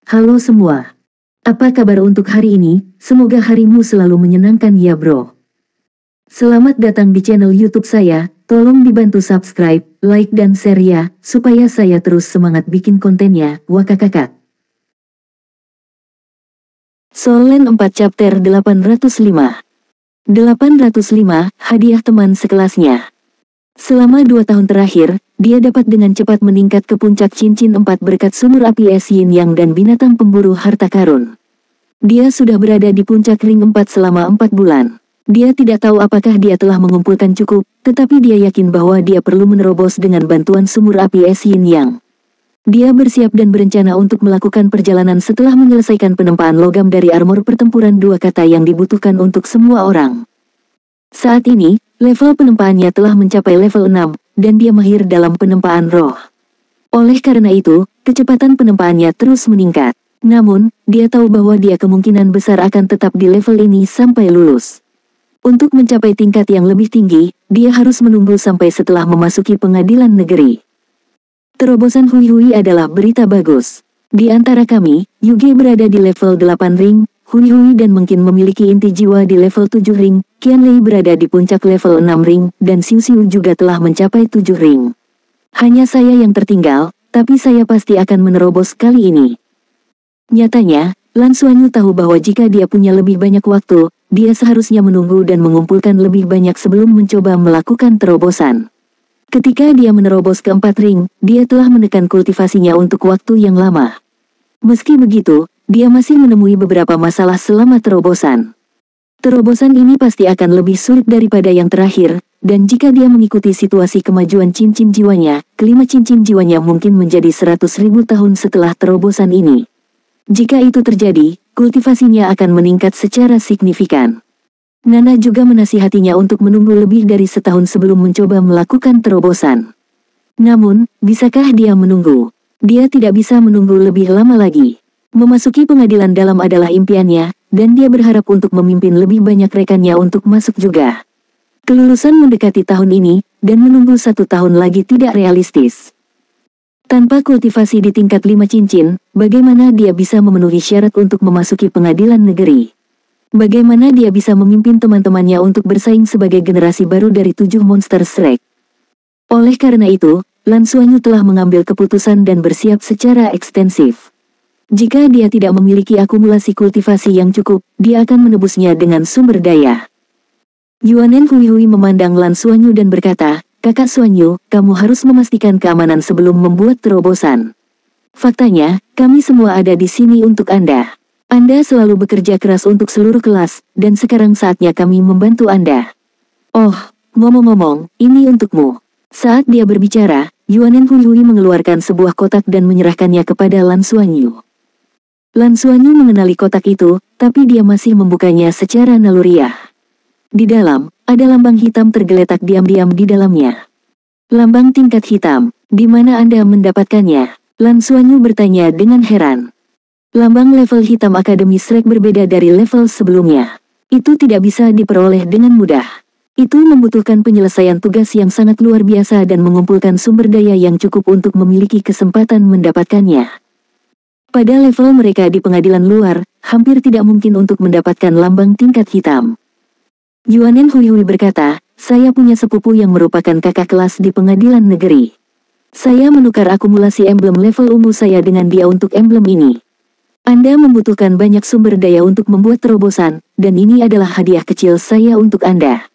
Halo semua. Apa kabar untuk hari ini? Semoga harimu selalu menyenangkan ya bro. Selamat datang di channel YouTube saya. Tolong dibantu subscribe, like dan share ya, supaya saya terus semangat bikin kontennya. Wakakakak. Solen 4 chapter 805. 805, hadiah teman sekelasnya. Selama 2 tahun terakhir, dia dapat dengan cepat meningkat ke puncak cincin 4 berkat sumur api es yin yang dan binatang pemburu harta karun. Dia sudah berada di puncak ring 4 selama 4 bulan. Dia tidak tahu apakah dia telah mengumpulkan cukup, tetapi dia yakin bahwa dia perlu menerobos dengan bantuan sumur api es yin yang. Dia bersiap dan berencana untuk melakukan perjalanan setelah menyelesaikan penempaan logam dari armor pertempuran 2 kata yang dibutuhkan untuk semua orang. Saat ini, level penempaannya telah mencapai level 6, dan dia mahir dalam penempaan roh. Oleh karena itu, kecepatan penempaannya terus meningkat. Namun, dia tahu bahwa dia kemungkinan besar akan tetap di level ini sampai lulus. Untuk mencapai tingkat yang lebih tinggi, dia harus menunggu sampai setelah memasuki pengadilan negeri. Terobosan Hui Hui adalah berita bagus. Di antara kami, Yuge berada di level 8 ring, Hui Hui dan mungkin memiliki inti jiwa di level 7 ring, Qianlei berada di puncak level 6 ring, dan Xiu Xiu juga telah mencapai 7 ring. Hanya saya yang tertinggal, tapi saya pasti akan menerobos kali ini. Nyatanya, Lan Xuanyu tahu bahwa jika dia punya lebih banyak waktu, dia seharusnya menunggu dan mengumpulkan lebih banyak sebelum mencoba melakukan terobosan. Ketika dia menerobos ke 4 ring, dia telah menekan kultivasinya untuk waktu yang lama. Meski begitu, dia masih menemui beberapa masalah selama terobosan. Terobosan ini pasti akan lebih sulit daripada yang terakhir, dan jika dia mengikuti situasi kemajuan cincin jiwanya, kelima cincin jiwanya mungkin menjadi 100.000 tahun setelah terobosan ini. Jika itu terjadi, kultivasinya akan meningkat secara signifikan. Nana juga menasihatinya untuk menunggu lebih dari setahun sebelum mencoba melakukan terobosan. Namun, bisakah dia menunggu? Dia tidak bisa menunggu lebih lama lagi. Memasuki pengadilan dalam adalah impiannya, dan dia berharap untuk memimpin lebih banyak rekannya untuk masuk juga. Kelulusan mendekati tahun ini, dan menunggu 1 tahun lagi tidak realistis. Tanpa kultivasi di tingkat 5 cincin, bagaimana dia bisa memenuhi syarat untuk memasuki pengadilan negeri? Bagaimana dia bisa memimpin teman-temannya untuk bersaing sebagai generasi baru dari 7 monster Shrek? Oleh karena itu, Lan Xuanyu telah mengambil keputusan dan bersiap secara ekstensif. Jika dia tidak memiliki akumulasi kultivasi yang cukup, dia akan menebusnya dengan sumber daya. Yuanen Hui Hui memandang Lan Xuanyu dan berkata, "Kakak Xuanyu, kamu harus memastikan keamanan sebelum membuat terobosan. Faktanya, kami semua ada di sini untuk Anda. Anda selalu bekerja keras untuk seluruh kelas, dan sekarang saatnya kami membantu Anda. Oh, ngomong-ngomong, ini untukmu." Saat dia berbicara, Yuanen Hui Hui mengeluarkan sebuah kotak dan menyerahkannya kepada Lan Xuanyu. Lan Xuanyu mengenali kotak itu, tapi dia masih membukanya secara naluriah. Di dalam, ada lambang hitam tergeletak diam-diam di dalamnya. Lambang tingkat hitam, di mana Anda mendapatkannya? Lan Xuanyu bertanya dengan heran. Lambang level hitam Akademi Shrek berbeda dari level sebelumnya. Itu tidak bisa diperoleh dengan mudah. Itu membutuhkan penyelesaian tugas yang sangat luar biasa dan mengumpulkan sumber daya yang cukup untuk memiliki kesempatan mendapatkannya. Pada level mereka di pengadilan luar, hampir tidak mungkin untuk mendapatkan lambang tingkat hitam. Yuanen Hui Hui berkata, "Saya punya sepupu yang merupakan kakak kelas di pengadilan negeri. Saya menukar akumulasi emblem level ungu saya dengan dia untuk emblem ini. Anda membutuhkan banyak sumber daya untuk membuat terobosan, dan ini adalah hadiah kecil saya untuk Anda."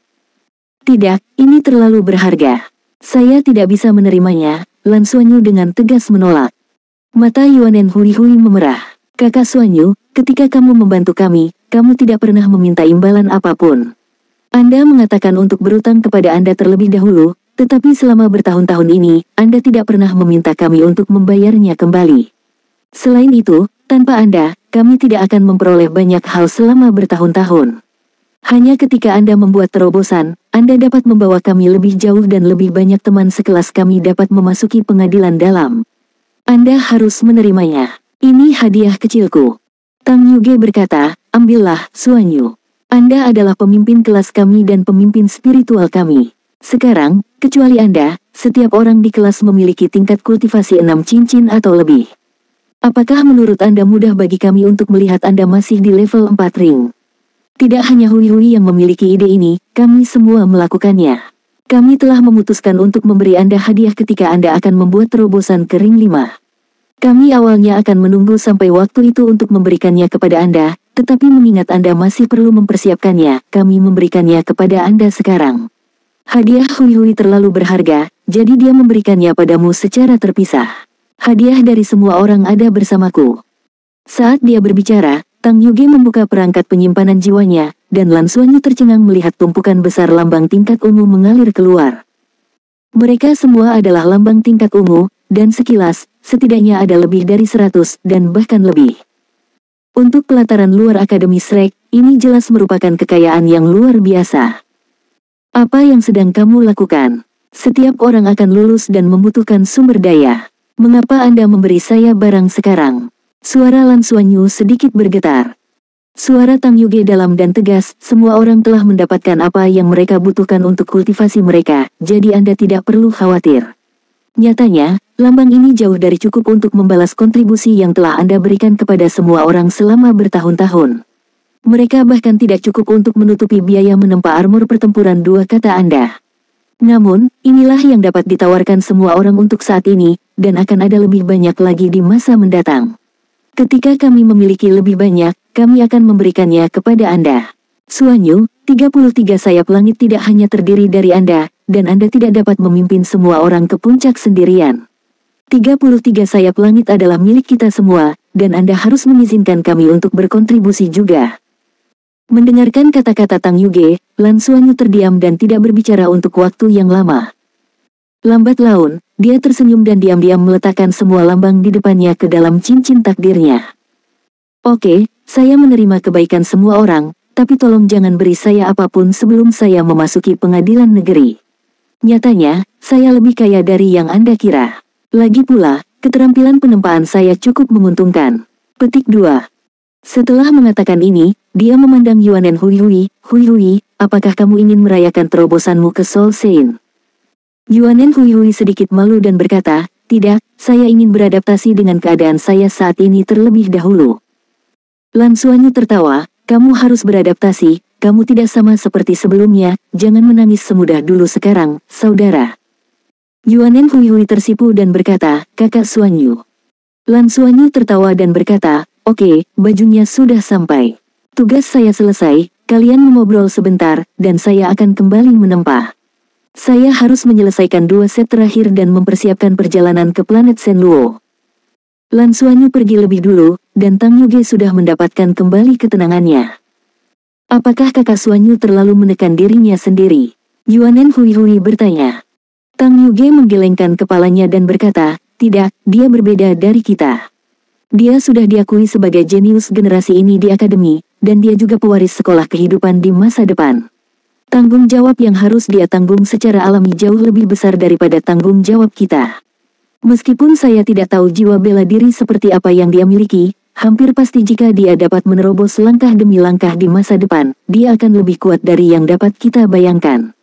"Tidak, ini terlalu berharga. Saya tidak bisa menerimanya," Lan Xuanyu dengan tegas menolak. Mata Yuanen Hui Hui memerah. "Kakak Xuanyu, ketika kamu membantu kami, kamu tidak pernah meminta imbalan apapun. Anda mengatakan untuk berutang kepada Anda terlebih dahulu, tetapi selama bertahun-tahun ini, Anda tidak pernah meminta kami untuk membayarnya kembali. Selain itu, tanpa Anda, kami tidak akan memperoleh banyak hal selama bertahun-tahun. Hanya ketika Anda membuat terobosan, Anda dapat membawa kami lebih jauh dan lebih banyak teman sekelas kami dapat memasuki pengadilan dalam. Anda harus menerimanya. Ini hadiah kecilku." Tang Yuge berkata, "Ambillah, Xuanyu. Anda adalah pemimpin kelas kami dan pemimpin spiritual kami. Sekarang, kecuali Anda, setiap orang di kelas memiliki tingkat kultivasi 6 cincin atau lebih. Apakah menurut Anda mudah bagi kami untuk melihat Anda masih di level 4 ring? Tidak hanya Hui Hui yang memiliki ide ini, kami semua melakukannya. Kami telah memutuskan untuk memberi Anda hadiah ketika Anda akan membuat terobosan ke ring 5. Kami awalnya akan menunggu sampai waktu itu untuk memberikannya kepada Anda, tetapi mengingat Anda masih perlu mempersiapkannya, kami memberikannya kepada Anda sekarang. Hadiah Hui Hui terlalu berharga, jadi dia memberikannya padamu secara terpisah. Hadiah dari semua orang ada bersamaku. Saat dia berbicara, Tang Yuge membuka perangkat penyimpanan jiwanya, dan Lan Xuanyu tercengang melihat tumpukan besar lambang tingkat ungu mengalir keluar. Mereka semua adalah lambang tingkat ungu, dan sekilas, setidaknya ada lebih dari 100 dan bahkan lebih. Untuk pelataran luar Akademi Shrek, ini jelas merupakan kekayaan yang luar biasa. Apa yang sedang kamu lakukan? Setiap orang akan lulus dan membutuhkan sumber daya. Mengapa Anda memberi saya barang sekarang? Suara Lan Xuanyu sedikit bergetar. Suara Tang Yuge dalam dan tegas, semua orang telah mendapatkan apa yang mereka butuhkan untuk kultivasi mereka, jadi Anda tidak perlu khawatir. Nyatanya, lambang ini jauh dari cukup untuk membalas kontribusi yang telah Anda berikan kepada semua orang selama bertahun-tahun. Mereka bahkan tidak cukup untuk menutupi biaya menempa armor pertempuran 2 kata Anda. Namun, inilah yang dapat ditawarkan semua orang untuk saat ini, dan akan ada lebih banyak lagi di masa mendatang. Ketika kami memiliki lebih banyak, kami akan memberikannya kepada Anda. Xuanyu, 33 sayap langit tidak hanya terdiri dari Anda, dan Anda tidak dapat memimpin semua orang ke puncak sendirian. 33 sayap langit adalah milik kita semua, dan Anda harus mengizinkan kami untuk berkontribusi juga. Mendengarkan kata-kata Tang Yuge, Lan Xuanyu terdiam dan tidak berbicara untuk waktu yang lama. Lambat laun, dia tersenyum dan diam-diam meletakkan semua lambang di depannya ke dalam cincin takdirnya. Oke, saya menerima kebaikan semua orang, tapi tolong jangan beri saya apapun sebelum saya memasuki pengadilan negeri. Nyatanya, saya lebih kaya dari yang Anda kira. Lagi pula, keterampilan penempaan saya cukup menguntungkan. Petik 2. Setelah mengatakan ini, dia memandang Yuanen Hui Hui, Hui Hui, apakah kamu ingin merayakan terobosanmu ke Soul Saint? Yuanen Hui Hui sedikit malu dan berkata, tidak, saya ingin beradaptasi dengan keadaan saya saat ini terlebih dahulu. Lan Xuanyu tertawa, kamu harus beradaptasi, kamu tidak sama seperti sebelumnya, jangan menangis semudah dulu sekarang, saudara. Yuanen Hui Hui tersipu dan berkata, kakak Xuanyu. Lan Xuanyu tertawa dan berkata, oke, bajunya sudah sampai. Tugas saya selesai, kalian mengobrol sebentar, dan saya akan kembali menempa. Saya harus menyelesaikan 2 set terakhir dan mempersiapkan perjalanan ke planet Shenluo. Lan Xuanyu pergi lebih dulu, dan Tang Yuge sudah mendapatkan kembali ketenangannya. Apakah kakak Xuanyu terlalu menekan dirinya sendiri? Yuanen Hui Hui bertanya. Tang Yuge menggelengkan kepalanya dan berkata, tidak, dia berbeda dari kita. Dia sudah diakui sebagai jenius generasi ini di akademi, dan dia juga pewaris sekolah kehidupan di masa depan. Tanggung jawab yang harus dia tanggung secara alami jauh lebih besar daripada tanggung jawab kita. Meskipun saya tidak tahu jiwa bela diri seperti apa yang dia miliki, hampir pasti jika dia dapat menerobos langkah demi langkah di masa depan, dia akan lebih kuat dari yang dapat kita bayangkan.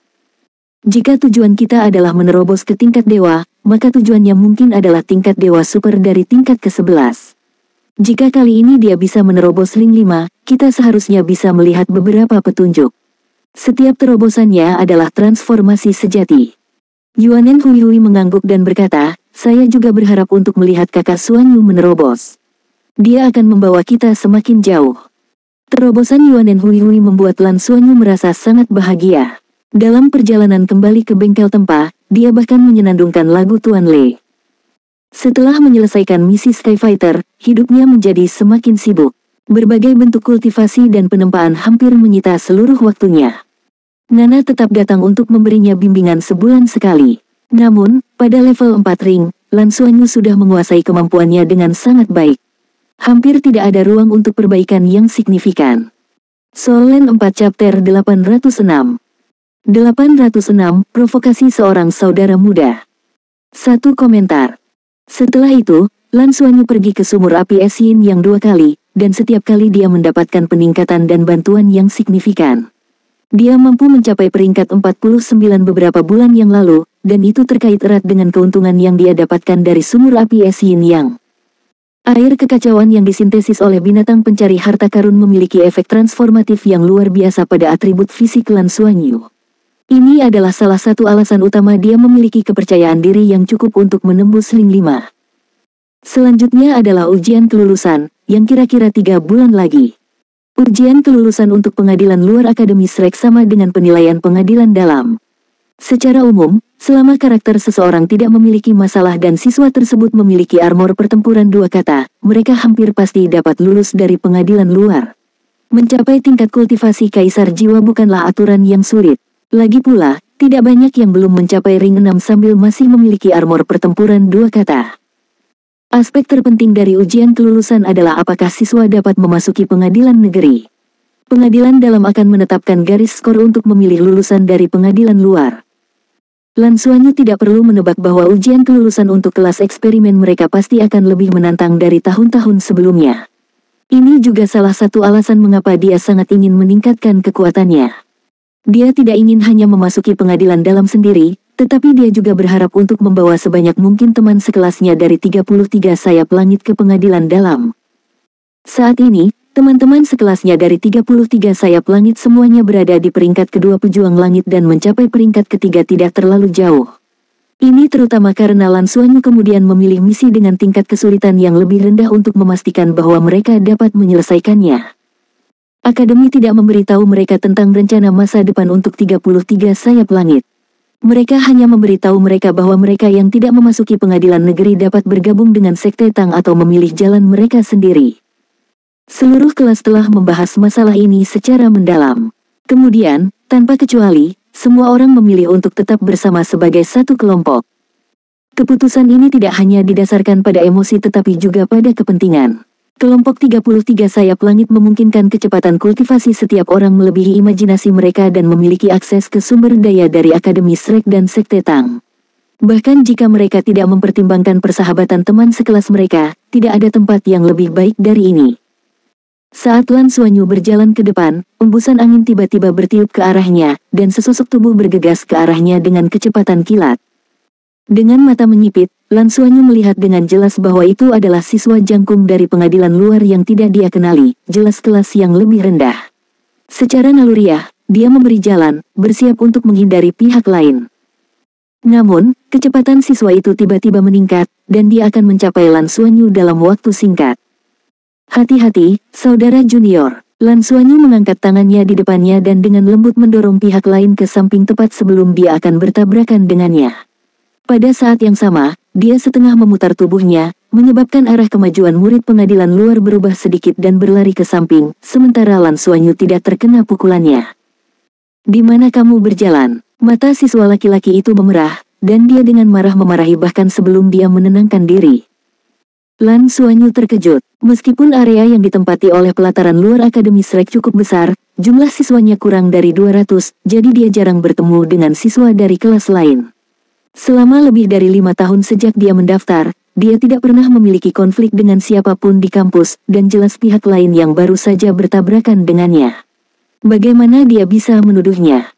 Jika tujuan kita adalah menerobos ke tingkat dewa, maka tujuannya mungkin adalah tingkat dewa super dari tingkat ke-11. Jika kali ini dia bisa menerobos ring 5, kita seharusnya bisa melihat beberapa petunjuk. Setiap terobosannya adalah transformasi sejati. Yuanen Hui Hui mengangguk dan berkata, saya juga berharap untuk melihat kakak Xuanyu menerobos. Dia akan membawa kita semakin jauh. Terobosan Yuanen Hui Hui membuat Lan Xuanyu merasa sangat bahagia. Dalam perjalanan kembali ke bengkel tempa, dia bahkan menyenandungkan lagu Tuan Le. Setelah menyelesaikan misi Skyfighter, hidupnya menjadi semakin sibuk. Berbagai bentuk kultivasi dan penempaan hampir menyita seluruh waktunya. Nana tetap datang untuk memberinya bimbingan sebulan sekali. Namun, pada level 4 ring, Lan Xuanyu sudah menguasai kemampuannya dengan sangat baik. Hampir tidak ada ruang untuk perbaikan yang signifikan. Soul Land 4 Chapter 806. 806, Provokasi Seorang Saudara Muda. Satu komentar. Setelah itu, Lan Xuanyu pergi ke sumur api es Yin yang 2 kali, dan setiap kali dia mendapatkan peningkatan dan bantuan yang signifikan. Dia mampu mencapai peringkat 49 beberapa bulan yang lalu, dan itu terkait erat dengan keuntungan yang dia dapatkan dari sumur api es Yin Yang. Air kekacauan yang disintesis oleh binatang pencari harta karun memiliki efek transformatif yang luar biasa pada atribut fisik Lan Xuanyu. Ini adalah salah satu alasan utama dia memiliki kepercayaan diri yang cukup untuk menembus Ling 5. Selanjutnya adalah ujian kelulusan, yang kira-kira 3 bulan lagi. Ujian kelulusan untuk pengadilan luar Akademi Shrek sama dengan penilaian pengadilan dalam. Secara umum, selama karakter seseorang tidak memiliki masalah dan siswa tersebut memiliki armor pertempuran 2 kata, mereka hampir pasti dapat lulus dari pengadilan luar. Mencapai tingkat kultivasi kaisar jiwa bukanlah aturan yang sulit. Lagi pula, tidak banyak yang belum mencapai ring 6 sambil masih memiliki armor pertempuran 2 kata. Aspek terpenting dari ujian kelulusan adalah apakah siswa dapat memasuki pengadilan negeri. Pengadilan dalam akan menetapkan garis skor untuk memilih lulusan dari pengadilan luar. Lan Xuanyu tidak perlu menebak bahwa ujian kelulusan untuk kelas eksperimen mereka pasti akan lebih menantang dari tahun-tahun sebelumnya. Ini juga salah satu alasan mengapa dia sangat ingin meningkatkan kekuatannya. Dia tidak ingin hanya memasuki pengadilan dalam sendiri, tetapi dia juga berharap untuk membawa sebanyak mungkin teman sekelasnya dari 33 sayap langit ke pengadilan dalam. Saat ini, teman-teman sekelasnya dari 33 sayap langit semuanya berada di peringkat kedua pejuang langit dan mencapai peringkat ketiga tidak terlalu jauh. Ini terutama karena Lan Xuanyu kemudian memilih misi dengan tingkat kesulitan yang lebih rendah untuk memastikan bahwa mereka dapat menyelesaikannya. Akademi tidak memberitahu mereka tentang rencana masa depan untuk 33 sayap langit. Mereka hanya memberitahu mereka bahwa mereka yang tidak memasuki pengadilan negeri dapat bergabung dengan Sekte Tang atau memilih jalan mereka sendiri. Seluruh kelas telah membahas masalah ini secara mendalam. Kemudian, tanpa kecuali, semua orang memilih untuk tetap bersama sebagai satu kelompok. Keputusan ini tidak hanya didasarkan pada emosi tetapi juga pada kepentingan. Kelompok 33 sayap langit memungkinkan kecepatan kultivasi setiap orang melebihi imajinasi mereka dan memiliki akses ke sumber daya dari Akademi Shrek dan Sekte Tang. Bahkan jika mereka tidak mempertimbangkan persahabatan teman sekelas mereka, tidak ada tempat yang lebih baik dari ini. Saat Lan Xuanyu berjalan ke depan, embusan angin tiba-tiba bertiup ke arahnya, dan sesosok tubuh bergegas ke arahnya dengan kecepatan kilat. Dengan mata menyipit, Lan Xuanyu melihat dengan jelas bahwa itu adalah siswa jangkung dari pengadilan luar yang tidak dia kenali, jelas kelas yang lebih rendah. Secara naluriah, dia memberi jalan, bersiap untuk menghindari pihak lain. Namun, kecepatan siswa itu tiba-tiba meningkat, dan dia akan mencapai Lan Xuanyu dalam waktu singkat. Hati-hati, saudara junior. Lan Xuanyu mengangkat tangannya di depannya dan dengan lembut mendorong pihak lain ke samping tepat sebelum dia akan bertabrakan dengannya. Pada saat yang sama, dia setengah memutar tubuhnya, menyebabkan arah kemajuan murid pengadilan luar berubah sedikit dan berlari ke samping, sementara Lan Xuanyu tidak terkena pukulannya. "Di mana kamu berjalan?" Mata siswa laki-laki itu memerah, dan dia dengan marah memarahi bahkan sebelum dia menenangkan diri. Lan Xuanyu terkejut. Meskipun area yang ditempati oleh pelataran luar Akademi Shrek cukup besar, jumlah siswanya kurang dari 200, jadi dia jarang bertemu dengan siswa dari kelas lain. Selama lebih dari 5 tahun sejak dia mendaftar, dia tidak pernah memiliki konflik dengan siapapun di kampus, dan jelas pihak lain yang baru saja bertabrakan dengannya. Bagaimana dia bisa menuduhnya?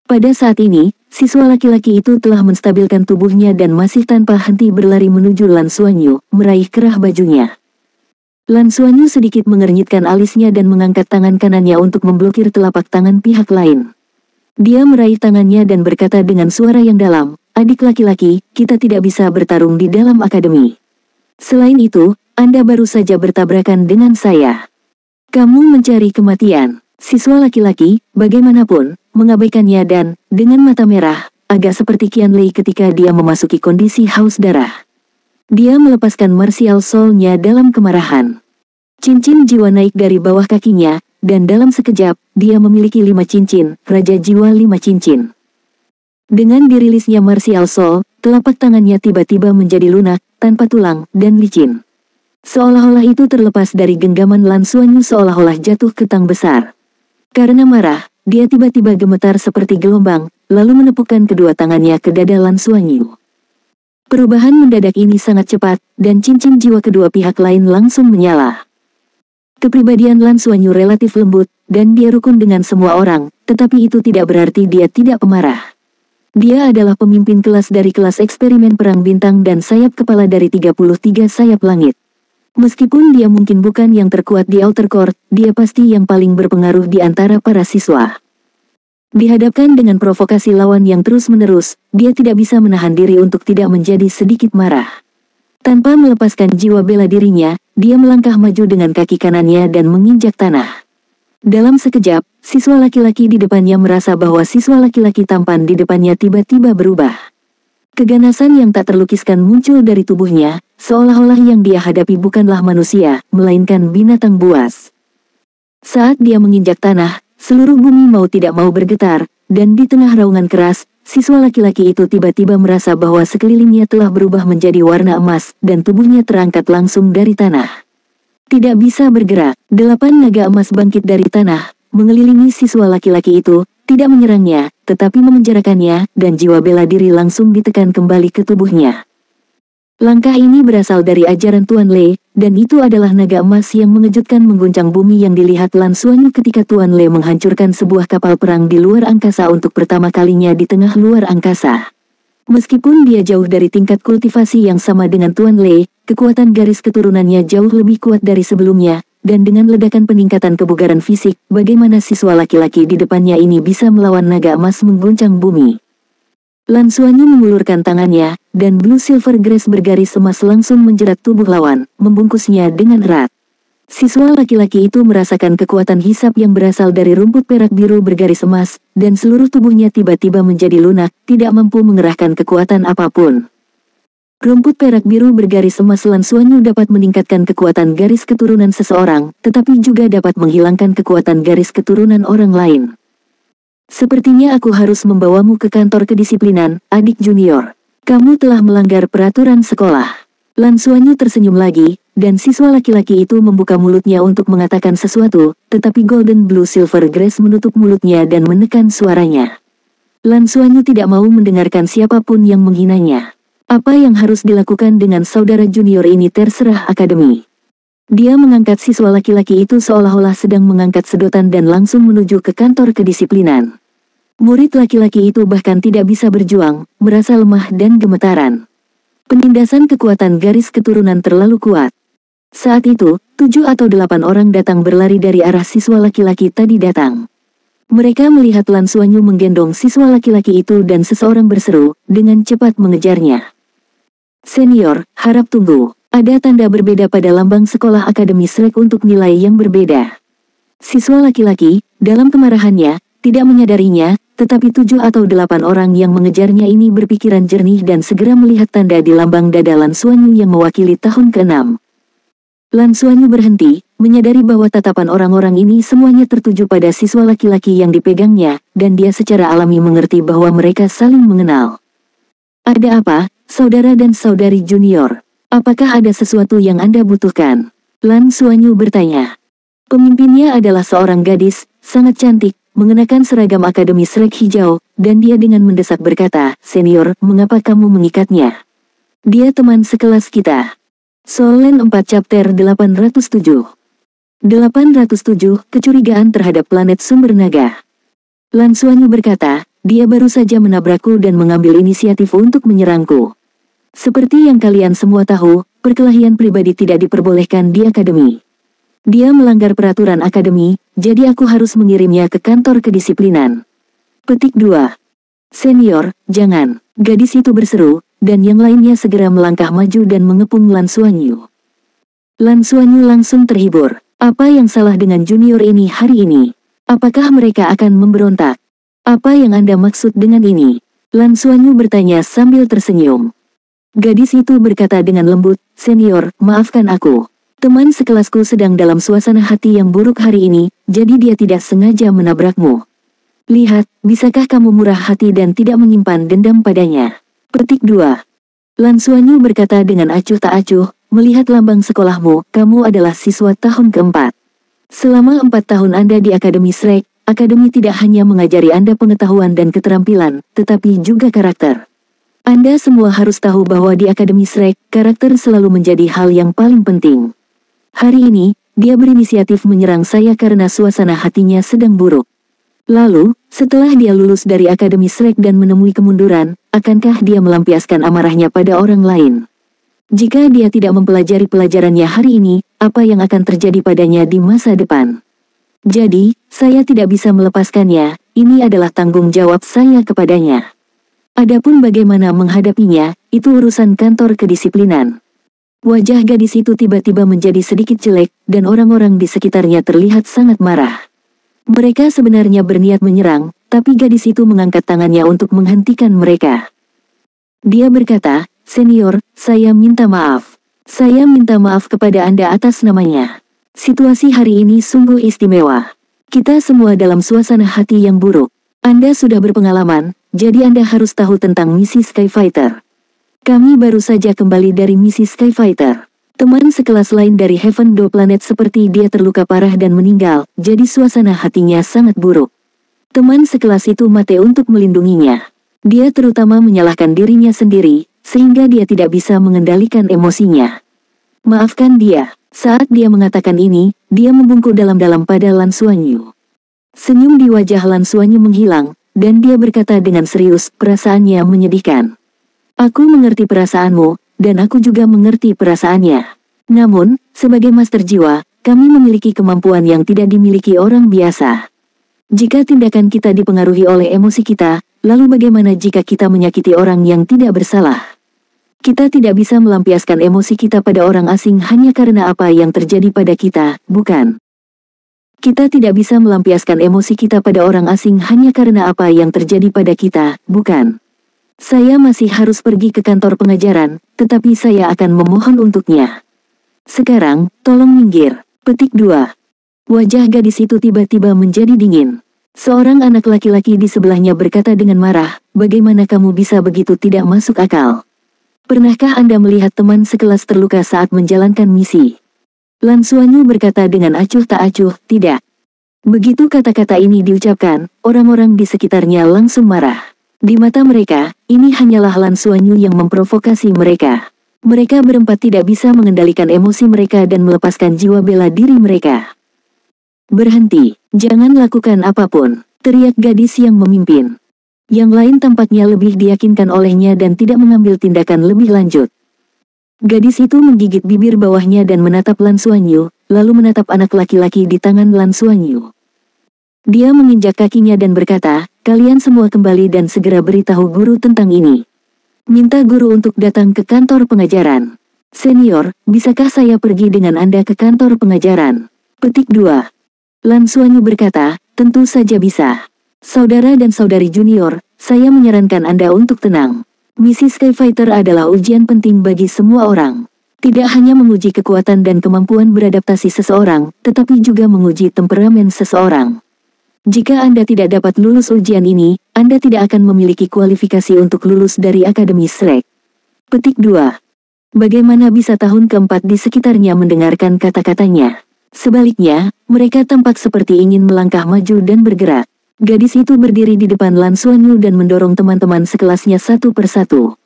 Pada saat ini, siswa laki-laki itu telah menstabilkan tubuhnya dan masih tanpa henti berlari menuju Lan Xuanyu, meraih kerah bajunya. Lan Xuanyu sedikit mengernyitkan alisnya dan mengangkat tangan kanannya untuk memblokir telapak tangan pihak lain. Dia meraih tangannya dan berkata dengan suara yang dalam, "Adik laki-laki, kita tidak bisa bertarung di dalam akademi. Selain itu, Anda baru saja bertabrakan dengan saya. Kamu mencari kematian." Siswa laki-laki, bagaimanapun, mengabaikannya dan, dengan mata merah, agak seperti Qian Lei ketika dia memasuki kondisi haus darah. Dia melepaskan martial soul-nya dalam kemarahan. Cincin jiwa naik dari bawah kakinya, dan dalam sekejap, dia memiliki 5 cincin, Raja Jiwa 5 cincin. Dengan dirilisnya martial soul, telapak tangannya tiba-tiba menjadi lunak, tanpa tulang, dan licin. Seolah-olah itu terlepas dari genggaman Lan Xuanyu seolah-olah jatuh ke tang besar. Karena marah, dia tiba-tiba gemetar seperti gelombang, lalu menepukkan kedua tangannya ke dada Lan Xuanyu. Perubahan mendadak ini sangat cepat, dan cincin jiwa kedua pihak lain langsung menyala. Kepribadian Lan Xuanyu relatif lembut, dan dia rukun dengan semua orang, tetapi itu tidak berarti dia tidak pemarah. Dia adalah pemimpin kelas dari kelas eksperimen perang bintang dan sayap kepala dari 33 sayap langit. Meskipun dia mungkin bukan yang terkuat di outer court, dia pasti yang paling berpengaruh di antara para siswa. Dihadapkan dengan provokasi lawan yang terus-menerus, dia tidak bisa menahan diri untuk tidak menjadi sedikit marah. Tanpa melepaskan jiwa bela dirinya, dia melangkah maju dengan kaki kanannya dan menginjak tanah. Dalam sekejap, siswa laki-laki di depannya merasa bahwa siswa laki-laki tampan di depannya tiba-tiba berubah. Keganasan yang tak terlukiskan muncul dari tubuhnya, seolah-olah yang dia hadapi bukanlah manusia, melainkan binatang buas. Saat dia menginjak tanah, seluruh bumi mau tidak mau bergetar, dan di tengah raungan keras, siswa laki-laki itu tiba-tiba merasa bahwa sekelilingnya telah berubah menjadi warna emas, dan tubuhnya terangkat langsung dari tanah. Tidak bisa bergerak, 8 naga emas bangkit dari tanah, mengelilingi siswa laki-laki itu, tidak menyerangnya, tetapi memenjarakannya, dan jiwa bela diri langsung ditekan kembali ke tubuhnya. Langkah ini berasal dari ajaran Tuan Le, dan itu adalah naga emas yang mengejutkan mengguncang bumi yang dilihat Lan Xuanyu ketika Tuan Le menghancurkan sebuah kapal perang di luar angkasa untuk pertama kalinya di tengah luar angkasa. Meskipun dia jauh dari tingkat kultivasi yang sama dengan Tuan Le, kekuatan garis keturunannya jauh lebih kuat dari sebelumnya, dan dengan ledakan peningkatan kebugaran fisik, bagaimana siswa laki-laki di depannya ini bisa melawan naga emas mengguncang bumi. Lan Xuanyu mengulurkan tangannya, dan Blue Silver Grace bergaris emas langsung menjerat tubuh lawan, membungkusnya dengan erat. Siswa laki-laki itu merasakan kekuatan hisap yang berasal dari rumput perak biru bergaris emas, dan seluruh tubuhnya tiba-tiba menjadi lunak, tidak mampu mengerahkan kekuatan apapun. Rumput perak biru bergaris emas Lan Xuanyu dapat meningkatkan kekuatan garis keturunan seseorang, tetapi juga dapat menghilangkan kekuatan garis keturunan orang lain. Sepertinya aku harus membawamu ke kantor kedisiplinan, adik junior. Kamu telah melanggar peraturan sekolah. Lan Xuanyu tersenyum lagi, dan siswa laki-laki itu membuka mulutnya untuk mengatakan sesuatu, tetapi Golden Blue Silver Grace menutup mulutnya dan menekan suaranya. Lan Xuanyu tidak mau mendengarkan siapapun yang menghinanya. Apa yang harus dilakukan dengan saudara junior ini terserah akademi. Dia mengangkat siswa laki-laki itu seolah-olah sedang mengangkat sedotan dan langsung menuju ke kantor kedisiplinan. Murid laki-laki itu bahkan tidak bisa berjuang, merasa lemah dan gemetaran. Penindasan kekuatan garis keturunan terlalu kuat. Saat itu, 7 atau 8 orang datang berlari dari arah siswa laki-laki tadi datang. Mereka melihat Lan Xuanyu menggendong siswa laki-laki itu dan seseorang berseru, dengan cepat mengejarnya. Senior, harap tunggu. Ada tanda berbeda pada lambang sekolah Akademi Shrek untuk nilai yang berbeda. Siswa laki-laki, dalam kemarahannya, tidak menyadarinya, tetapi 7 atau 8 orang yang mengejarnya ini berpikiran jernih dan segera melihat tanda di lambang dada Lan Xuanyu yang mewakili tahun ke-6. Lan Xuanyu berhenti, menyadari bahwa tatapan orang-orang ini semuanya tertuju pada siswa laki-laki yang dipegangnya, dan dia secara alami mengerti bahwa mereka saling mengenal. Ada apa, saudara dan saudari junior? Apakah ada sesuatu yang Anda butuhkan? Lan Xuanyu bertanya. Pemimpinnya adalah seorang gadis, sangat cantik, mengenakan seragam Akademi Shrek hijau, dan dia dengan mendesak berkata, "Senior, mengapa kamu mengikatnya? Dia teman sekelas kita." Soul Land 4 Chapter 807. 807, Kecurigaan terhadap planet sumber naga. Lan Xuanyu berkata, dia baru saja menabrakku dan mengambil inisiatif untuk menyerangku. Seperti yang kalian semua tahu, perkelahian pribadi tidak diperbolehkan di akademi. Dia melanggar peraturan akademi, jadi aku harus mengirimnya ke kantor kedisiplinan. Petik 2. Senior, jangan, gadis itu berseru, dan yang lainnya segera melangkah maju dan mengepung Lan Xuanyu. Lan Xuanyu langsung terhibur. Apa yang salah dengan junior ini hari ini? Apakah mereka akan memberontak? Apa yang Anda maksud dengan ini? Lan Xuanyu bertanya sambil tersenyum. Gadis itu berkata dengan lembut, "Senior, maafkan aku. Teman sekelasku sedang dalam suasana hati yang buruk hari ini, jadi dia tidak sengaja menabrakmu. Lihat, bisakah kamu murah hati dan tidak menyimpan dendam padanya?" Petik 2. Lan Xuanyu berkata dengan acuh tak acuh, "Melihat lambang sekolahmu, kamu adalah siswa tahun ke-4. Selama 4 tahun Anda di Akademi Shrek, Akademi tidak hanya mengajari Anda pengetahuan dan keterampilan, tetapi juga karakter. Anda semua harus tahu bahwa di Akademi Shrek, karakter selalu menjadi hal yang paling penting. Hari ini, dia berinisiatif menyerang saya karena suasana hatinya sedang buruk. Lalu, setelah dia lulus dari Akademi Shrek dan menemui kemunduran, akankah dia melampiaskan amarahnya pada orang lain? Jika dia tidak mempelajari pelajarannya hari ini, apa yang akan terjadi padanya di masa depan? Jadi, saya tidak bisa melepaskannya, ini adalah tanggung jawab saya kepadanya. Adapun bagaimana menghadapinya, itu urusan kantor kedisiplinan. Wajah gadis itu tiba-tiba menjadi sedikit jelek, dan orang-orang di sekitarnya terlihat sangat marah. Mereka sebenarnya berniat menyerang, tapi gadis itu mengangkat tangannya untuk menghentikan mereka. Dia berkata, "Senior, saya minta maaf. Saya minta maaf kepada Anda atas namanya. Situasi hari ini sungguh istimewa. Kita semua dalam suasana hati yang buruk. Anda sudah berpengalaman, jadi Anda harus tahu tentang misi Skyfighter. Kami baru saja kembali dari misi Skyfighter. Teman sekelas lain dari Heaven Do Planet seperti dia terluka parah dan meninggal, jadi suasana hatinya sangat buruk. Teman sekelas itu mati untuk melindunginya. Dia terutama menyalahkan dirinya sendiri, sehingga dia tidak bisa mengendalikan emosinya. Maafkan dia." Saat dia mengatakan ini, dia membungkuk dalam-dalam pada Lan Xuanyu. Senyum di wajah Lan Xuanyu menghilang, dan dia berkata dengan serius, perasaannya menyedihkan. "Aku mengerti perasaanmu, dan aku juga mengerti perasaannya. Namun, sebagai master jiwa, kami memiliki kemampuan yang tidak dimiliki orang biasa. Jika tindakan kita dipengaruhi oleh emosi kita, lalu bagaimana jika kita menyakiti orang yang tidak bersalah? Kita tidak bisa melampiaskan emosi kita pada orang asing hanya karena apa yang terjadi pada kita, bukan? Kita tidak bisa melampiaskan emosi kita pada orang asing hanya karena apa yang terjadi pada kita, bukan? Saya masih harus pergi ke kantor pengajaran, tetapi saya akan memohon untuknya. Sekarang, tolong minggir." Petik 2. Wajah gadis itu tiba-tiba menjadi dingin. Seorang anak laki-laki di sebelahnya berkata dengan marah, "Bagaimana kamu bisa begitu tidak masuk akal? Pernahkah Anda melihat teman sekelas terluka saat menjalankan misi?" Lan Xuanyu berkata dengan acuh tak acuh, "Tidak." Begitu kata-kata ini diucapkan, orang-orang di sekitarnya langsung marah. Di mata mereka, ini hanyalah Lan Xuanyu yang memprovokasi mereka. Mereka berempat tidak bisa mengendalikan emosi mereka dan melepaskan jiwa bela diri mereka. "Berhenti, jangan lakukan apapun," teriak gadis yang memimpin. Yang lain tampaknya lebih diyakinkan olehnya dan tidak mengambil tindakan lebih lanjut. Gadis itu menggigit bibir bawahnya dan menatap Lan Xuanyu, lalu menatap anak laki-laki di tangan Lan Xuanyu. Dia menginjak kakinya dan berkata, "Kalian semua kembali dan segera beritahu guru tentang ini. Minta guru untuk datang ke kantor pengajaran. Senior, bisakah saya pergi dengan Anda ke kantor pengajaran?" Petik 2. Lan Xuanyu berkata, "Tentu saja bisa. Saudara dan saudari junior, saya menyarankan Anda untuk tenang. Misi Skyfighter adalah ujian penting bagi semua orang. Tidak hanya menguji kekuatan dan kemampuan beradaptasi seseorang, tetapi juga menguji temperamen seseorang. Jika Anda tidak dapat lulus ujian ini, Anda tidak akan memiliki kualifikasi untuk lulus dari Akademi Shrek." Petik 2. Bagaimana bisa tahun keempat di sekitarnya mendengarkan kata-katanya? Sebaliknya, mereka tampak seperti ingin melangkah maju dan bergerak. Gadis itu berdiri di depan Lan Xuanyu dan mendorong teman-teman sekelasnya satu persatu.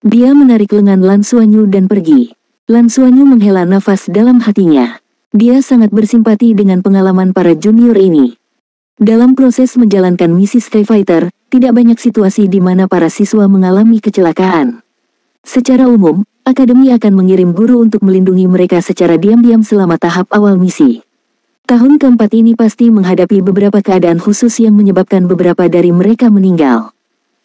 Dia menarik lengan Lan Xuanyu dan pergi. Lan Xuanyu menghela nafas dalam hatinya. Dia sangat bersimpati dengan pengalaman para junior ini. Dalam proses menjalankan misi Skyfighter, tidak banyak situasi di mana para siswa mengalami kecelakaan. Secara umum, Akademi akan mengirim guru untuk melindungi mereka secara diam-diam selama tahap awal misi. Tahun keempat ini pasti menghadapi beberapa keadaan khusus yang menyebabkan beberapa dari mereka meninggal.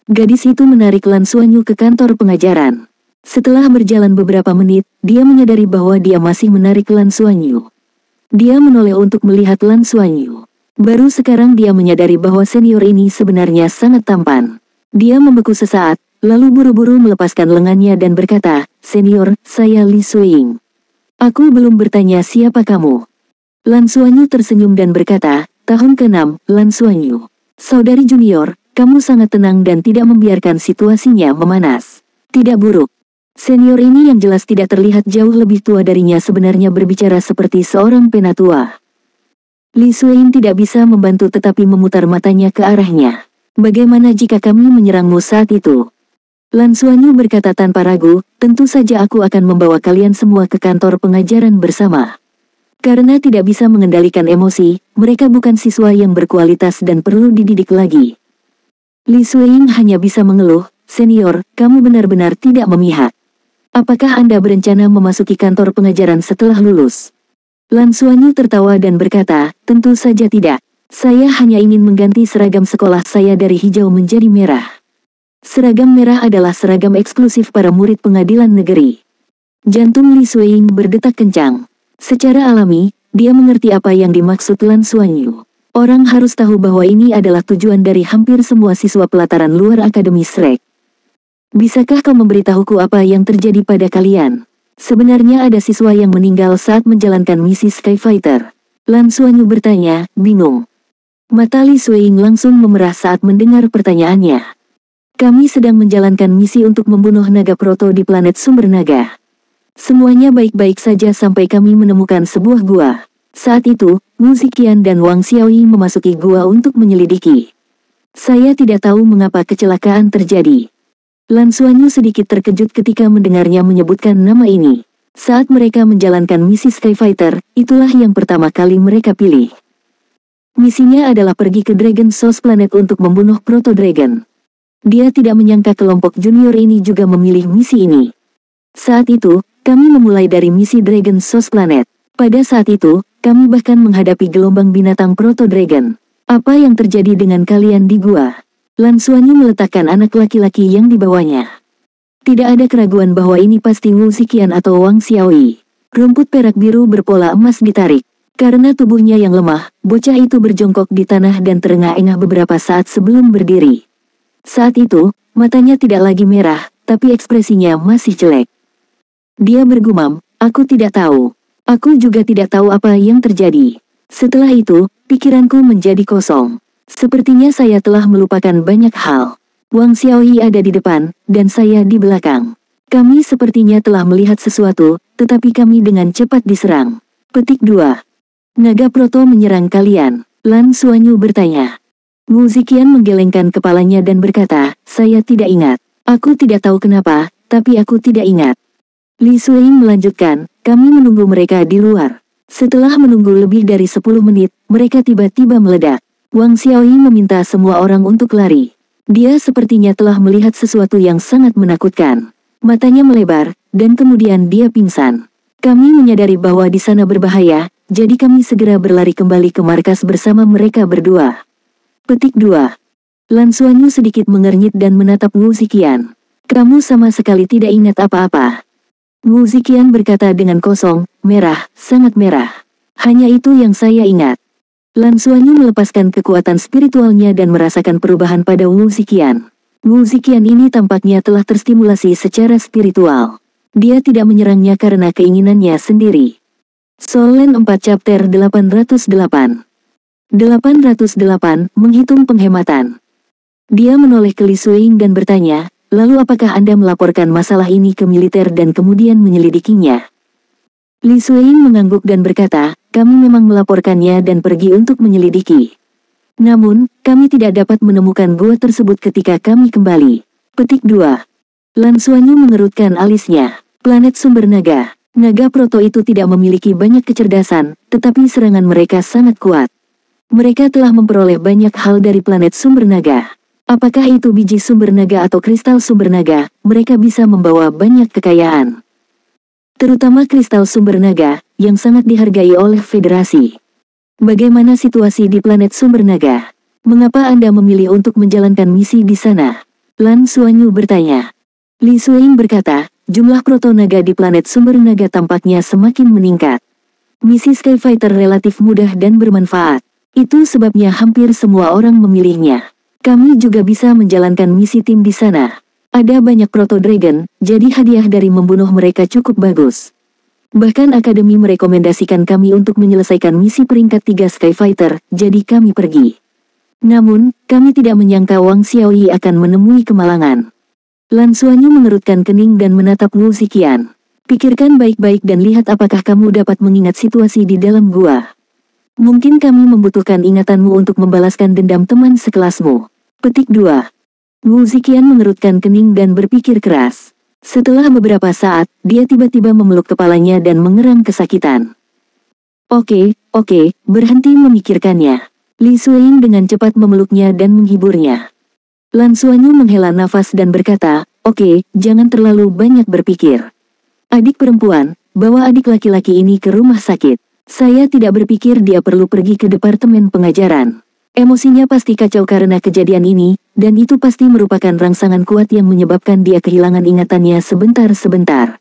Gadis itu menarik Lan Xuanyu ke kantor pengajaran. Setelah berjalan beberapa menit, dia menyadari bahwa dia masih menarik Lan Xuanyu. Dia menoleh untuk melihat Lan Xuanyu. Baru sekarang dia menyadari bahwa senior ini sebenarnya sangat tampan. Dia membeku sesaat, lalu buru-buru melepaskan lengannya dan berkata, "Senior, saya Li Xueying. Aku belum bertanya siapa kamu." Lan Xuanyu tersenyum dan berkata, "Tahun ke-6, Lan Xuanyu. Saudari junior, kamu sangat tenang dan tidak membiarkan situasinya memanas. Tidak buruk." Senior ini yang jelas tidak terlihat jauh lebih tua darinya sebenarnya berbicara seperti seorang penatua. Li Xueying tidak bisa membantu tetapi memutar matanya ke arahnya. "Bagaimana jika kami menyerangmu saat itu?" Lan Xuanyu berkata tanpa ragu, "Tentu saja aku akan membawa kalian semua ke kantor pengajaran bersama." Karena tidak bisa mengendalikan emosi, mereka bukan siswa yang berkualitas dan perlu dididik lagi. Li Xueying hanya bisa mengeluh, "Senior, kamu benar-benar tidak memihak. Apakah Anda berencana memasuki kantor pengajaran setelah lulus? Lan Xuanyu tertawa dan berkata, tentu saja tidak. Saya hanya ingin mengganti seragam sekolah saya dari hijau menjadi merah. Seragam merah adalah seragam eksklusif para murid pengadilan negeri. Jantung Li Suiying berdetak kencang. Secara alami, dia mengerti apa yang dimaksud Lan Xuanyu. Orang harus tahu bahwa ini adalah tujuan dari hampir semua siswa pelataran luar Akademi Shrek. Bisakah kau memberitahuku apa yang terjadi pada kalian? Sebenarnya ada siswa yang meninggal saat menjalankan misi Skyfighter. Lan Xuanyu bertanya, bingung. Mata Li Suiying langsung memerah saat mendengar pertanyaannya. Kami sedang menjalankan misi untuk membunuh naga proto di planet sumber naga. Semuanya baik-baik saja sampai kami menemukan sebuah gua. Saat itu, Wu Ziqian dan Wang Xiaoyi memasuki gua untuk menyelidiki. Saya tidak tahu mengapa kecelakaan terjadi. Lan Xuanyu sedikit terkejut ketika mendengarnya menyebutkan nama ini. Saat mereka menjalankan misi Skyfighter, itulah yang pertama kali mereka pilih. Misinya adalah pergi ke Dragon Source Planet untuk membunuh Proto Dragon. Dia tidak menyangka kelompok junior ini juga memilih misi ini. Saat itu, kami memulai dari misi Dragon Source Planet. Pada saat itu, kami bahkan menghadapi gelombang binatang Proto Dragon. Apa yang terjadi dengan kalian di gua? Lan Xuanyu meletakkan anak laki-laki yang dibawanya. Tidak ada keraguan bahwa ini pasti Wu Ziqian atau Wang Xiaoyi. Rumput perak biru berpola emas ditarik. Karena tubuhnya yang lemah, bocah itu berjongkok di tanah dan terengah-engah beberapa saat sebelum berdiri. Saat itu, matanya tidak lagi merah, tapi ekspresinya masih jelek. Dia bergumam, aku tidak tahu. Aku juga tidak tahu apa yang terjadi. Setelah itu, pikiranku menjadi kosong. Sepertinya saya telah melupakan banyak hal. Wang Xiaoyi ada di depan, dan saya di belakang. Kami sepertinya telah melihat sesuatu, tetapi kami dengan cepat diserang. Petik 2. Naga Proto menyerang kalian. Lan Xuanyu bertanya. Wu Ziqian menggelengkan kepalanya dan berkata, saya tidak ingat. Aku tidak tahu kenapa, tapi aku tidak ingat. Li Suiying melanjutkan, kami menunggu mereka di luar. Setelah menunggu lebih dari 10 menit, mereka tiba-tiba meledak. Wang Xiaoyi meminta semua orang untuk lari. Dia sepertinya telah melihat sesuatu yang sangat menakutkan. Matanya melebar, dan kemudian dia pingsan. Kami menyadari bahwa di sana berbahaya, jadi kami segera berlari kembali ke markas bersama mereka berdua. Petik 2. Lan Xuanyu sedikit mengernyit dan menatap Wu Ziqian. Kamu sama sekali tidak ingat apa-apa. Wu Ziqian berkata dengan kosong, merah, sangat merah. Hanya itu yang saya ingat. Lan Xuanyu melepaskan kekuatan spiritualnya dan merasakan perubahan pada Wu Ziqian. Wu Ziqian ini tampaknya telah terstimulasi secara spiritual. Dia tidak menyerangnya karena keinginannya sendiri. Solen 4 Chapter 808. 808 Menghitung penghematan. Dia menoleh ke Li Suiying dan bertanya, lalu apakah Anda melaporkan masalah ini ke militer dan kemudian menyelidikinya? Li Suiying mengangguk dan berkata, kami memang melaporkannya dan pergi untuk menyelidiki. Namun, kami tidak dapat menemukan gua tersebut ketika kami kembali. Petik 2. Lan Xuanyu mengerutkan alisnya. Planet sumber naga. Naga proto itu tidak memiliki banyak kecerdasan, tetapi serangan mereka sangat kuat. Mereka telah memperoleh banyak hal dari planet sumber naga. Apakah itu biji sumber naga atau kristal sumber naga, mereka bisa membawa banyak kekayaan. Terutama kristal sumber naga, yang sangat dihargai oleh Federasi. Bagaimana situasi di planet sumber naga? Mengapa Anda memilih untuk menjalankan misi di sana? Lan Xuanyu bertanya. Li Suiying berkata, jumlah proto naga di planet sumber naga tampaknya semakin meningkat. Misi Skyfighter relatif mudah dan bermanfaat. Itu sebabnya hampir semua orang memilihnya. Kami juga bisa menjalankan misi tim di sana. Ada banyak Proto Dragon, jadi hadiah dari membunuh mereka cukup bagus. Bahkan Akademi merekomendasikan kami untuk menyelesaikan misi peringkat 3 Skyfighter, jadi kami pergi. Namun, kami tidak menyangka Wang Xiaoyi akan menemui kemalangan. Lan Xuanyu mengerutkan kening dan menatap Wu Ziqian. Pikirkan baik-baik dan lihat apakah kamu dapat mengingat situasi di dalam gua. Mungkin kami membutuhkan ingatanmu untuk membalaskan dendam teman sekelasmu. Petik 2. Wu Ziqian mengerutkan kening dan berpikir keras. Setelah beberapa saat, dia tiba-tiba memeluk kepalanya dan mengerang kesakitan. Oke, berhenti memikirkannya. Li Suiying dengan cepat memeluknya dan menghiburnya. Lan Xuanyu menghela nafas dan berkata, oke, jangan terlalu banyak berpikir. Adik perempuan, bawa adik laki-laki ini ke rumah sakit. Saya tidak berpikir dia perlu pergi ke departemen pengajaran. Emosinya pasti kacau karena kejadian ini, dan itu pasti merupakan rangsangan kuat yang menyebabkan dia kehilangan ingatannya sebentar-sebentar.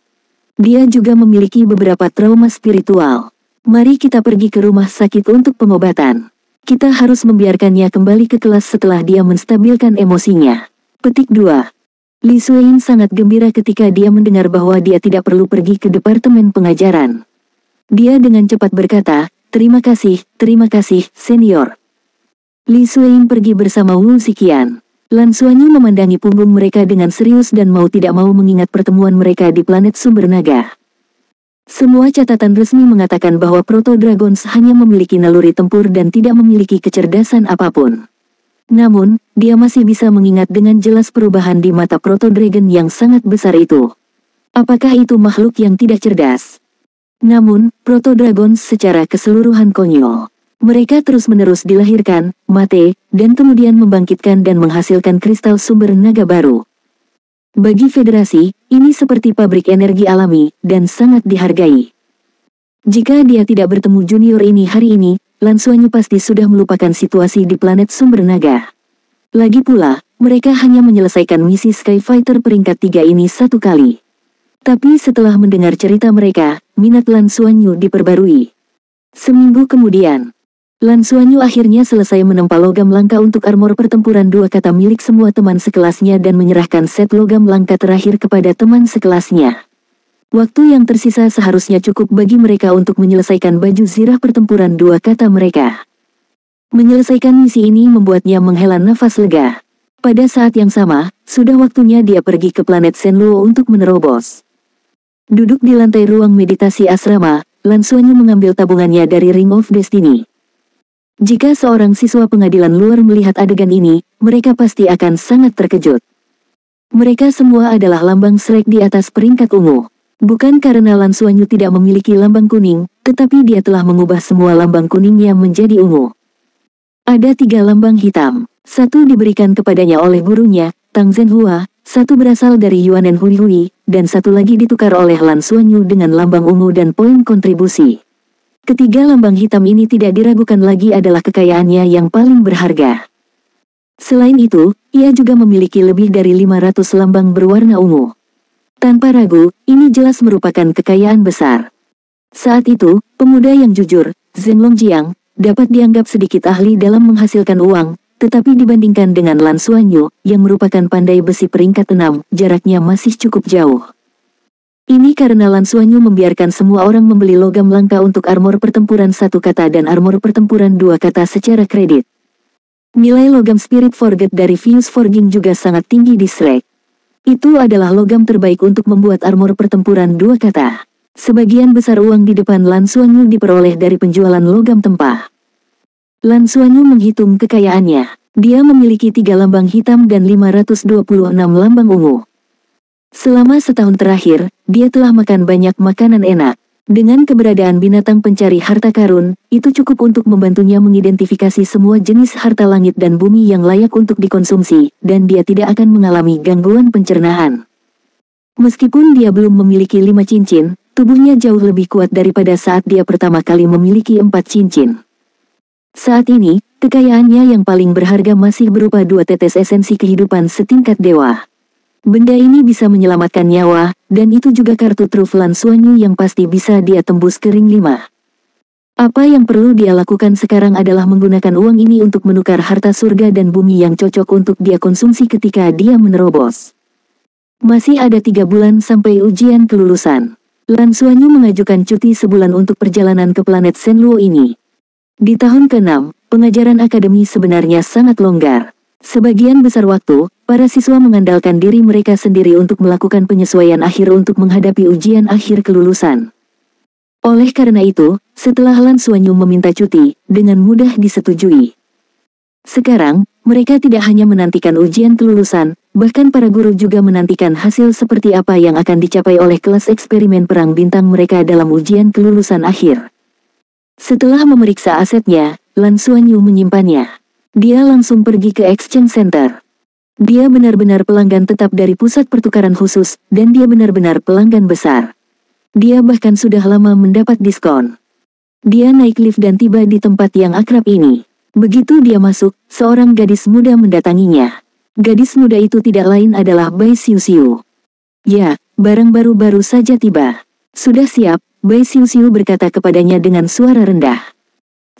Dia juga memiliki beberapa trauma spiritual. Mari kita pergi ke rumah sakit untuk pengobatan. Kita harus membiarkannya kembali ke kelas setelah dia menstabilkan emosinya. Petik 2. Li Suein sangat gembira ketika dia mendengar bahwa dia tidak perlu pergi ke departemen pengajaran. Dia dengan cepat berkata, terima kasih, senior. Li Suein pergi bersama Wu Xiqian. Lan Xuanyu memandangi punggung mereka dengan serius dan mau tidak mau mengingat pertemuan mereka di planet sumber naga. Semua catatan resmi mengatakan bahwa Proto Dragons hanya memiliki naluri tempur dan tidak memiliki kecerdasan apapun. Namun, dia masih bisa mengingat dengan jelas perubahan di mata Proto Dragon yang sangat besar itu. Apakah itu makhluk yang tidak cerdas? Namun, Proto Dragons secara keseluruhan konyol. Mereka terus-menerus dilahirkan, mati, dan kemudian membangkitkan dan menghasilkan kristal sumber naga baru. Bagi Federasi, ini seperti pabrik energi alami, dan sangat dihargai. Jika dia tidak bertemu junior ini hari ini, Lan Xuanyu pasti sudah melupakan situasi di planet sumber naga. Lagi pula, mereka hanya menyelesaikan misi Skyfighter peringkat 3 ini satu kali. Tapi setelah mendengar cerita mereka, minat Lan Xuanyu diperbarui. Seminggu kemudian, Lan Xuanyu akhirnya selesai menempa logam langka untuk armor pertempuran 2 kata milik semua teman sekelasnya dan menyerahkan set logam langka terakhir kepada teman sekelasnya. Waktu yang tersisa seharusnya cukup bagi mereka untuk menyelesaikan baju zirah pertempuran 2 kata mereka. Menyelesaikan misi ini membuatnya menghela nafas lega. Pada saat yang sama, sudah waktunya dia pergi ke planet Shenluo untuk menerobos. Duduk di lantai ruang meditasi asrama, Lan Xuanyu mengambil tabungannya dari Ring of Destiny. Jika seorang siswa pengadilan luar melihat adegan ini, mereka pasti akan sangat terkejut. Mereka semua adalah lambang Shrek di atas peringkat ungu. Bukan karena Lan Xuanyu tidak memiliki lambang kuning, tetapi dia telah mengubah semua lambang kuningnya menjadi ungu. Ada 3 lambang hitam. 1 diberikan kepadanya oleh gurunya, Tang Zhenhua, 1 berasal dari Yuanen Huihui, dan 1 lagi ditukar oleh Lan Xuanyu dengan lambang ungu dan poin kontribusi. Ketiga lambang hitam ini tidak diragukan lagi adalah kekayaannya yang paling berharga. Selain itu, ia juga memiliki lebih dari 500 lambang berwarna ungu. Tanpa ragu, ini jelas merupakan kekayaan besar. Saat itu, pemuda yang jujur, Zheng Longjiang, dapat dianggap sedikit ahli dalam menghasilkan uang, tetapi dibandingkan dengan Lan Xuanyu, yang merupakan pandai besi peringkat 6, jaraknya masih cukup jauh. Ini karena Lan Xuanyu membiarkan semua orang membeli logam langka untuk armor pertempuran 1 kata dan armor pertempuran 2 kata secara kredit. Nilai logam Spirit Forget dari Fuse Forging juga sangat tinggi di Shrek. Itu adalah logam terbaik untuk membuat armor pertempuran 2 kata. Sebagian besar uang di depan Lan Xuanyu diperoleh dari penjualan logam tempah. Lan Xuanyu menghitung kekayaannya. Dia memiliki 3 lambang hitam dan 526 lambang ungu. Selama setahun terakhir, dia telah makan banyak makanan enak. Dengan keberadaan binatang pencari harta karun, itu cukup untuk membantunya mengidentifikasi semua jenis harta langit dan bumi yang layak untuk dikonsumsi, dan dia tidak akan mengalami gangguan pencernaan. Meskipun dia belum memiliki 5 cincin, tubuhnya jauh lebih kuat daripada saat dia pertama kali memiliki 4 cincin. Saat ini, kekayaannya yang paling berharga masih berupa 2 tetes esensi kehidupan setingkat dewa. Benda ini bisa menyelamatkan nyawa, dan itu juga kartu truf Lan Xuanyu yang pasti bisa dia tembus ke ring 5. Apa yang perlu dia lakukan sekarang adalah menggunakan uang ini untuk menukar harta surga dan bumi yang cocok untuk dia konsumsi ketika dia menerobos. Masih ada 3 bulan sampai ujian kelulusan. Lan Xuanyu mengajukan cuti sebulan untuk perjalanan ke planet Shenluo ini. Di tahun ke-6, pengajaran akademi sebenarnya sangat longgar. Sebagian besar waktu, para siswa mengandalkan diri mereka sendiri untuk melakukan penyesuaian akhir untuk menghadapi ujian akhir kelulusan. Oleh karena itu, setelah Lan Xuanyu meminta cuti, dengan mudah disetujui. Sekarang, mereka tidak hanya menantikan ujian kelulusan, bahkan para guru juga menantikan hasil seperti apa yang akan dicapai oleh kelas eksperimen perang bintang mereka dalam ujian kelulusan akhir. Setelah memeriksa asetnya, Lan Xuanyu menyimpannya. Dia langsung pergi ke Exchange Center. Dia benar-benar pelanggan tetap dari pusat pertukaran khusus, dan dia benar-benar pelanggan besar. Dia bahkan sudah lama mendapat diskon. Dia naik lift dan tiba di tempat yang akrab ini. Begitu dia masuk, seorang gadis muda mendatanginya. Gadis muda itu tidak lain adalah Bai Xiuxiu. Ya, barang baru-baru saja tiba. Sudah siap, Bai Xiuxiu berkata kepadanya dengan suara rendah.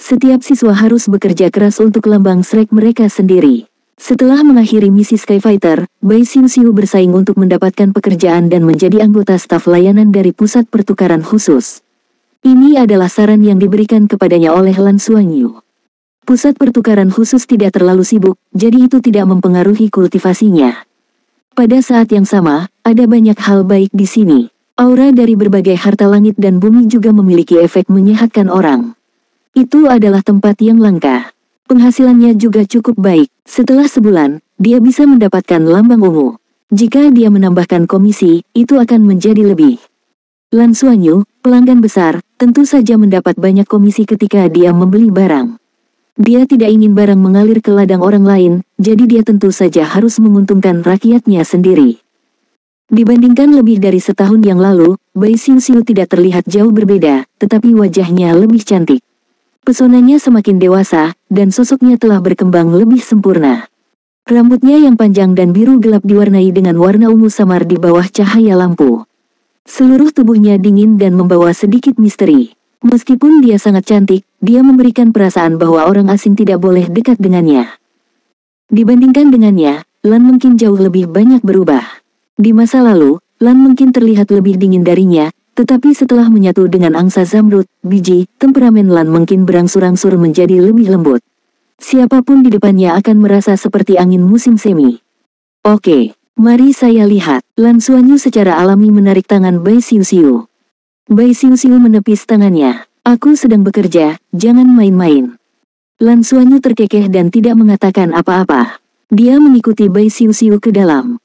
Setiap siswa harus bekerja keras untuk lambang Shrek mereka sendiri. Setelah mengakhiri misi Skyfighter, Bai Xiuxiu bersaing untuk mendapatkan pekerjaan dan menjadi anggota staf layanan dari pusat pertukaran khusus. Ini adalah saran yang diberikan kepadanya oleh Lan Xuanyu. Pusat pertukaran khusus tidak terlalu sibuk, jadi itu tidak mempengaruhi kultivasinya. Pada saat yang sama, ada banyak hal baik di sini. Aura dari berbagai harta langit dan bumi juga memiliki efek menyehatkan orang. Itu adalah tempat yang langka. Penghasilannya juga cukup baik. Setelah sebulan, dia bisa mendapatkan lambang ungu. Jika dia menambahkan komisi, itu akan menjadi lebih. Lan Xuanyu, pelanggan besar, tentu saja mendapat banyak komisi ketika dia membeli barang. Dia tidak ingin barang mengalir ke ladang orang lain, jadi dia tentu saja harus menguntungkan rakyatnya sendiri. Dibandingkan lebih dari setahun yang lalu, Bai Xiuxiu tidak terlihat jauh berbeda, tetapi wajahnya lebih cantik. Pesonanya semakin dewasa, dan sosoknya telah berkembang lebih sempurna. Rambutnya yang panjang dan biru gelap diwarnai dengan warna ungu samar di bawah cahaya lampu. Seluruh tubuhnya dingin dan membawa sedikit misteri. Meskipun dia sangat cantik, dia memberikan perasaan bahwa orang asing tidak boleh dekat dengannya. Dibandingkan dengannya, Lan mungkin jauh lebih banyak berubah. Di masa lalu, Lan mungkin terlihat lebih dingin darinya, tetapi setelah menyatu dengan angsa zamrud, biji, temperamen Lan mungkin berangsur-angsur menjadi lebih lembut. Siapapun di depannya akan merasa seperti angin musim semi. Oke, mari saya lihat. Lan Xuanyu secara alami menarik tangan Bai Xiuxiu. Bai Xiuxiu menepis tangannya. Aku sedang bekerja, jangan main-main. Lan Xuanyu terkekeh dan tidak mengatakan apa-apa. Dia mengikuti Bai Xiuxiu ke dalam.